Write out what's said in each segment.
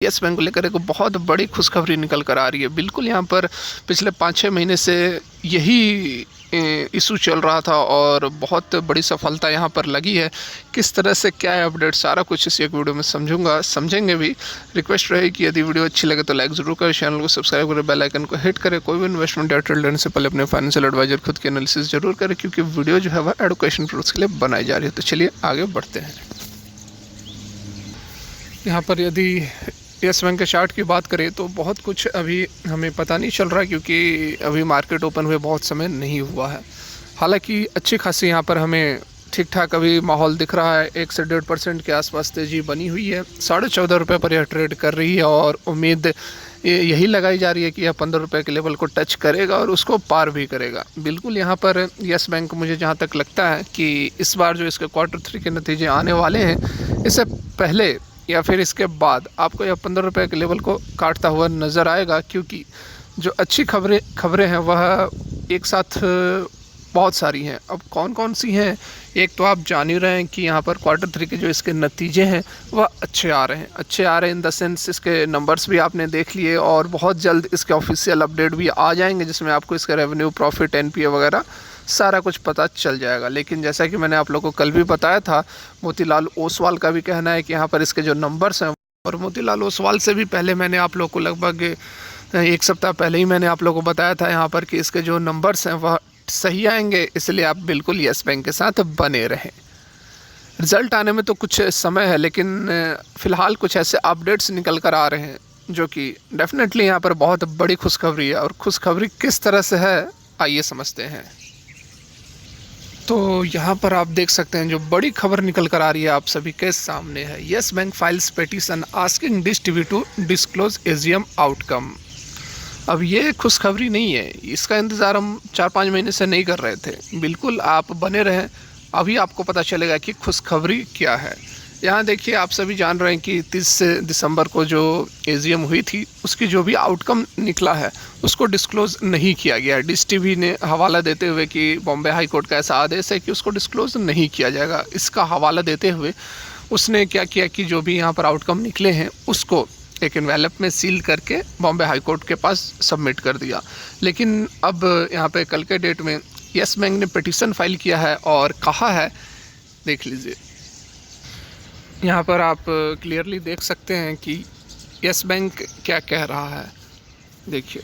Yes bank को लेकर एक बहुत बड़ी खुशखबरी निकल कर आ रही है। बिल्कुल यहाँ पर पिछले 5-6 महीने से यही इशू चल रहा था और बहुत बड़ी सफलता यहाँ पर लगी है। किस तरह से क्या है अपडेट, सारा कुछ इस एक वीडियो में समझेंगे भी। रिक्वेस्ट रहे कि यदि वीडियो अच्छी लगे तो लाइक ज़रूर करें, चैनल को सब्सक्राइब करें, बेल आइकन को हिट करें। कोई भी इन्वेस्टमेंट या ट्रेड लेने से पहले अपने फाइनेंशियल एडवाइजर खुद की एनालिसिस जरूर करें, क्योंकि वीडियो जो है वह एडुकेशन पर्पस के लिए बनाई जा रही है। तो चलिए आगे बढ़ते हैं। यहाँ पर यदि येस बैंक के चार्ट की बात करें तो बहुत कुछ अभी हमें पता नहीं चल रहा, क्योंकि अभी मार्केट ओपन हुए बहुत समय नहीं हुआ है। हालांकि अच्छी खासी यहाँ पर हमें ठीक ठाक अभी माहौल दिख रहा है। 1 से 1.5% के आसपास तेज़ी बनी हुई है। 14.5 रुपये पर यह ट्रेड कर रही है और उम्मीद यही लगाई जा रही है कि यह 15 रुपये के लेवल को टच करेगा और उसको पार भी करेगा। बिल्कुल यहाँ पर येस बैंक, मुझे जहाँ तक लगता है कि इस बार जो इसके Q3 के नतीजे आने वाले हैं, इससे पहले या फिर इसके बाद आपको यह 15 रुपये के लेवल को काटता हुआ नज़र आएगा, क्योंकि जो अच्छी खबरें हैं वह एक साथ बहुत सारी हैं। अब कौन कौन सी हैं, एक तो आप जान ही रहे हैं कि यहाँ पर Q3 के जो इसके नतीजे हैं वह अच्छे आ रहे हैं इन द सेंस इसके नंबर्स भी आपने देख लिए और बहुत जल्द इसके ऑफिशियल अपडेट भी आ जाएंगे, जिसमें आपको इसका रेवेन्यू, प्रॉफिट, NPA वगैरह सारा कुछ पता चल जाएगा। लेकिन जैसा कि मैंने आप लोगों को कल भी बताया था, मोतीलाल ओसवाल का भी कहना है कि यहाँ पर इसके जो नंबर्स हैं, और मोतीलाल ओसवाल से भी पहले मैंने आप लोगों को लगभग 1 सप्ताह पहले ही मैंने आप लोगों को बताया था यहाँ पर कि इसके जो नंबर्स हैं वह सही आएंगे। इसलिए आप बिल्कुल येस बैंक के साथ बने रहें। रिज़ल्ट आने में तो कुछ समय है, लेकिन फ़िलहाल कुछ ऐसे अपडेट्स निकल कर आ रहे हैं जो कि डेफिनेटली यहाँ पर बहुत बड़ी खुशखबरी है। और खुशखबरी किस तरह से है, आइए समझते हैं। तो यहाँ पर आप देख सकते हैं जो बड़ी खबर निकल कर आ रही है आप सभी के सामने है। Yes Bank files petition asking Dish TV to disclose AGM outcome. अब ये खुशखबरी नहीं है, इसका इंतज़ार हम 4-5 महीने से नहीं कर रहे थे। बिल्कुल आप बने रहें, अभी आपको पता चलेगा कि खुशखबरी क्या है। यहाँ देखिए, आप सभी जान रहे हैं कि 30 दिसंबर को जो AGM हुई थी उसकी जो भी आउटकम निकला है उसको डिस्क्लोज़ नहीं किया गया। डिश टीवी ने हवाला देते हुए कि बॉम्बे हाई कोर्ट का ऐसा आदेश है कि उसको डिस्क्लोज़ नहीं किया जाएगा, इसका हवाला देते हुए उसने क्या किया कि जो भी यहाँ पर आउटकम निकले हैं उसको एक एनवेलप में सील करके बॉम्बे हाई कोर्ट के पास सबमिट कर दिया। लेकिन अब यहाँ पे कल के डेट में येस बैंक ने पिटीशन फाइल किया है और कहा है, देख लीजिए यहाँ पर आप क्लियरली देख सकते हैं कि येस बैंक क्या कह रहा है। देखिए,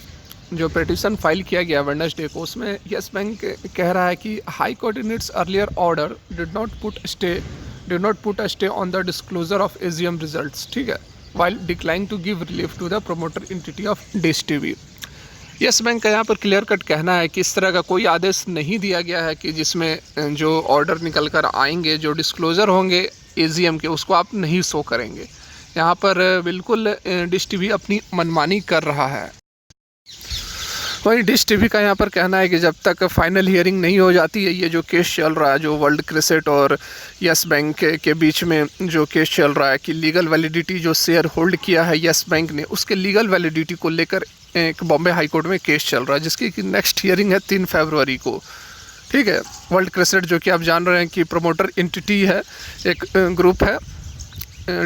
जो पिटीशन फाइल किया गया वेडनेसडे को, उसमें येस बैंक कह रहा है कि high court in its earlier order did not put a stay on the disclosure of AGM results, ठीक है, while declining to give relief to the promoter entity of dish TV. Yes bank का यहाँ पर clear cut कहना है कि इस तरह का कोई आदेश नहीं दिया गया है कि जिसमें जो ऑर्डर निकल कर आएंगे, जो डिस्क्लोजर होंगे AGM के, उसको आप नहीं शो करेंगे। यहाँ पर बिल्कुल डिश टीवी अपनी मनमानी कर रहा है। वहीं डिश टीवी का यहाँ पर कहना है कि जब तक फाइनल हियरिंग नहीं हो जाती है, ये जो केस चल रहा है, जो वर्ल्ड क्रिकेट और येस बैंक के बीच में जो केस चल रहा है कि लीगल वैलिडिटी जो शेयर होल्ड किया है येस बैंक ने, उसके लीगल वैलिडिटी को लेकर एक बॉम्बे हाई कोर्ट में केस चल रहा है, जिसकी कि नेक्स्ट हियरिंग है 3 फरवरी को, ठीक है। वर्ल्ड क्रिकेट जो कि आप जान रहे हैं कि प्रमोटर एंटिटी है, एक ग्रुप है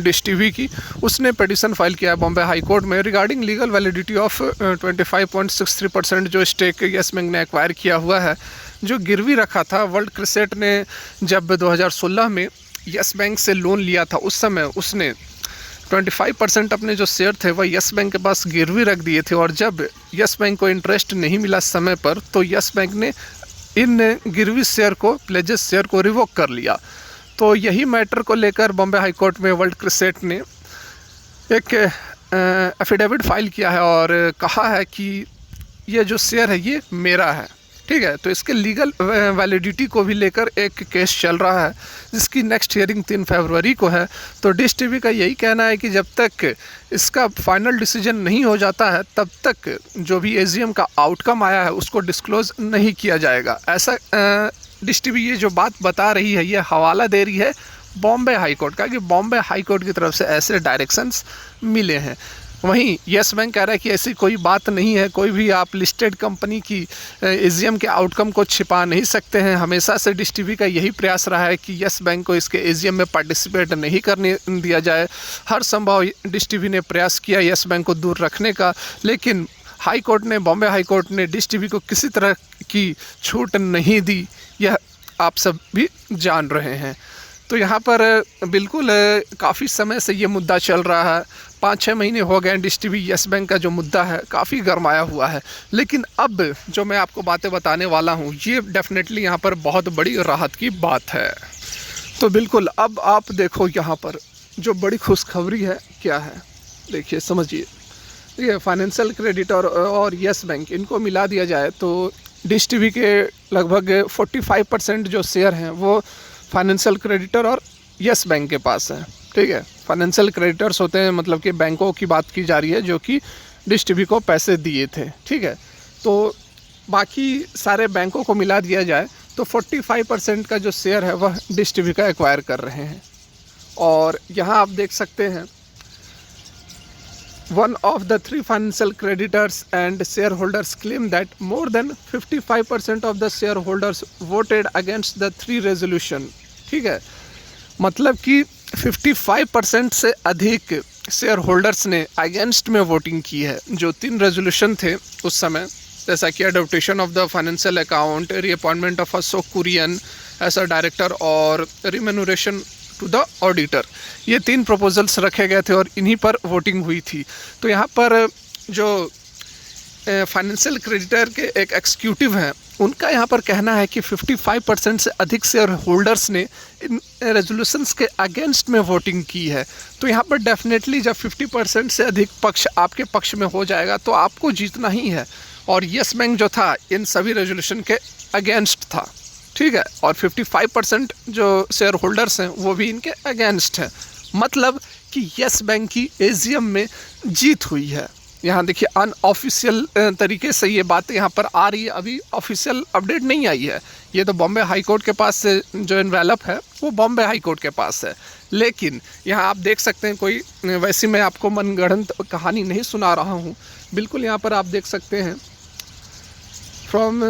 डिश टीवी की, उसने पिटीशन फाइल किया है बॉम्बे हाई कोर्ट में रिगार्डिंग लीगल वैलिडिटी ऑफ 25.63% जो स्टेक येस बैंक ने एक्वायर किया हुआ है, जो गिरवी रखा था। वर्ल्ड क्रिकेट ने जब 2016 में येस बैंक से लोन लिया था, उस समय उसने 25% अपने जो शेयर थे वह येस बैंक के पास गिरवी रख दिए थे, और जब येस बैंक को इंटरेस्ट नहीं मिला समय पर, तो येस बैंक ने इन गिरवी शेयर को, प्लेजेस शेयर को रिवोक कर लिया। तो यही मैटर को लेकर बॉम्बे हाई कोर्ट में वर्ल्ड क्रिकेट ने एक एफिडेविट फाइल किया है और कहा है कि ये जो शेयर है ये मेरा है, ठीक है। तो इसके लीगल वैलिडिटी को भी लेकर एक केस चल रहा है, जिसकी नेक्स्ट हियरिंग 3 फरवरी को है। तो डिश टीवी का यही कहना है कि जब तक इसका फाइनल डिसीजन नहीं हो जाता है, तब तक जो भी AGM का आउटकम आया है उसको डिस्क्लोज नहीं किया जाएगा। ऐसा डिश टीवी ये जो बात बता रही है, ये हवाला दे रही है बॉम्बे हाई कोर्ट का, कि बॉम्बे हाई कोर्ट की तरफ से ऐसे डायरेक्शंस मिले हैं। वहीं यस बैंक कह रहा है कि ऐसी कोई बात नहीं है, कोई भी आप लिस्टेड कंपनी की एजीएम के आउटकम को छिपा नहीं सकते हैं। हमेशा से डिश टीवी का यही प्रयास रहा है कि यस बैंक को इसके एजीएम में पार्टिसिपेट नहीं करने दिया जाए। हर संभव डिश टीवी ने प्रयास किया यस बैंक को दूर रखने का, लेकिन हाई कोर्ट ने, बॉम्बे हाई कोर्ट ने डिश टीवी को किसी तरह की छूट नहीं दी, यह आप सब भी जान रहे हैं। तो यहाँ पर बिल्कुल काफ़ी समय से ये मुद्दा चल रहा है, 5-6 महीने हो गए डिश टीवी यस बैंक का जो मुद्दा है काफ़ी गरमाया हुआ है। लेकिन अब जो मैं आपको बातें बताने वाला हूँ ये डेफिनेटली यहाँ पर बहुत बड़ी राहत की बात है। तो बिल्कुल अब आप देखो यहाँ पर जो बड़ी खुशखबरी है क्या है, देखिए समझिए। ये फाइनेंशियल क्रेडिटर और यस बैंक इनको मिला दिया जाए तो डिश टीवी के लगभग 45% जो शेयर हैं वो फाइनेंशियल क्रेडिटर और यस बैंक के पास है। ठीक है, फाइनेंशियल क्रेडिटर्स होते हैं, मतलब कि बैंकों की बात की जा रही है जो कि डिश टीवी को पैसे दिए थे। ठीक है, तो बाकी सारे बैंकों को मिला दिया जाए तो 45% का जो शेयर है वह डिश टीवी का एक्वायर कर रहे हैं। और यहाँ आप देख सकते हैं one of the 3 financial creditors and shareholders claim that more than 55% of the shareholders voted against the 3 resolution। ठीक है, मतलब कि 55% से अधिक शेयर होल्डर्स ने अगेंस्ट में वोटिंग की है। जो 3 रेजोल्यूशन थे उस समय, जैसा कि adoption of the financial account, reappointment of Ashok Kurian as a director और रिम्यूनरेशन टू द ऑडिटर, ये 3 प्रपोजल्स रखे गए थे और इन्हीं पर वोटिंग हुई थी। तो यहाँ पर जो फाइनेंशियल क्रेडिटर के एक एग्जीक्यूटिव हैं उनका यहाँ पर कहना है कि 55% से अधिक शेयर होल्डर्स ने इन रेजोल्यूशंस के अगेंस्ट में वोटिंग की है। तो यहाँ पर डेफिनेटली जब 50% से अधिक पक्ष आपके पक्ष में हो जाएगा तो आपको जीतना ही है। और यस बैंक जो था इन सभी रेजोल्यूशन के अगेंस्ट था। ठीक है, और 55% जो शेयर होल्डर्स हैं वो भी इनके अगेंस्ट हैं, मतलब कि यस बैंक की एजीएम में जीत हुई है। यहाँ देखिए अनऑफिशियल तरीके से ये बात यहाँ पर आ रही है, अभी ऑफिशियल अपडेट नहीं आई है। ये तो बॉम्बे हाई कोर्ट के पास से जो एनवेलप है वो बॉम्बे हाई कोर्ट के पास है। लेकिन यहाँ आप देख सकते हैं, कोई वैसी मैं आपको मनगढ़ंत कहानी नहीं सुना रहा हूँ, बिल्कुल यहाँ पर आप देख सकते हैं from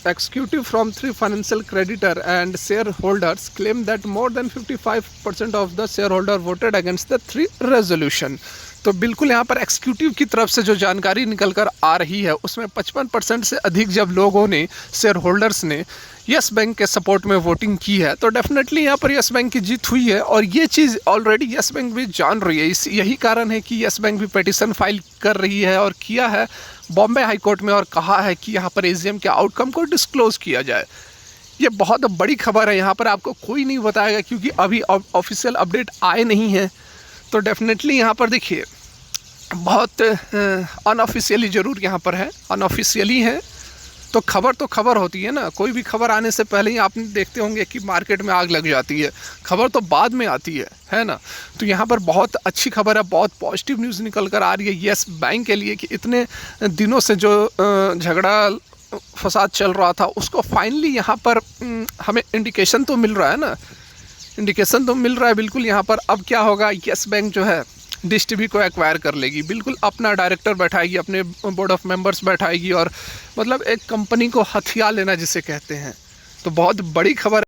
executive from 3 financial creditor and shareholders claim that more than 55% of the shareholder voted against the 3 resolution। तो बिल्कुल यहाँ पर एक्सिक्यूटिव की तरफ से जो जानकारी निकल कर आ रही है उसमें 55% से अधिक जब लोगों ने, शेयर होल्डर्स ने यस बैंक के सपोर्ट में वोटिंग की है तो डेफिनेटली यहाँ पर यस बैंक की जीत हुई है। और ये चीज़ ऑलरेडी यस बैंक भी जान रही है, यही कारण है कि यस बैंक भी पिटीशन फाइल कर रही है और किया है बॉम्बे हाई कोर्ट में और कहा है कि यहाँ पर एजीएम के आउटकम को डिस्क्लोज़ किया जाए। ये बहुत बड़ी खबर है, यहाँ पर आपको कोई नहीं बताएगा क्योंकि अभी ऑफिशियल अपडेट आए नहीं हैं। तो डेफिनेटली यहाँ पर देखिए बहुत अनऑफिशियली ज़रूर यहाँ पर है, अनऑफिशियली है तो खबर होती है ना। कोई भी खबर आने से पहले ही आपने देखते होंगे कि मार्केट में आग लग जाती है, खबर तो बाद में आती है ना। तो यहाँ पर बहुत अच्छी खबर है, बहुत पॉजिटिव न्यूज़ निकल कर आ रही है यस बैंक के लिए कि इतने दिनों से जो झगड़ा फसाद चल रहा था उसको फाइनली यहाँ पर हमें इंडिकेशन तो मिल रहा है ना, इंडिकेशन तो मिल रहा है बिल्कुल। यहाँ पर अब क्या होगा, यस बैंक जो है डिश टीवी को एक्वायर कर लेगी, बिल्कुल अपना डायरेक्टर बैठाएगी, अपने बोर्ड ऑफ मेंबर्स बैठाएगी और मतलब एक कंपनी को हथिया लेना जिसे कहते हैं। तो बहुत बड़ी खबर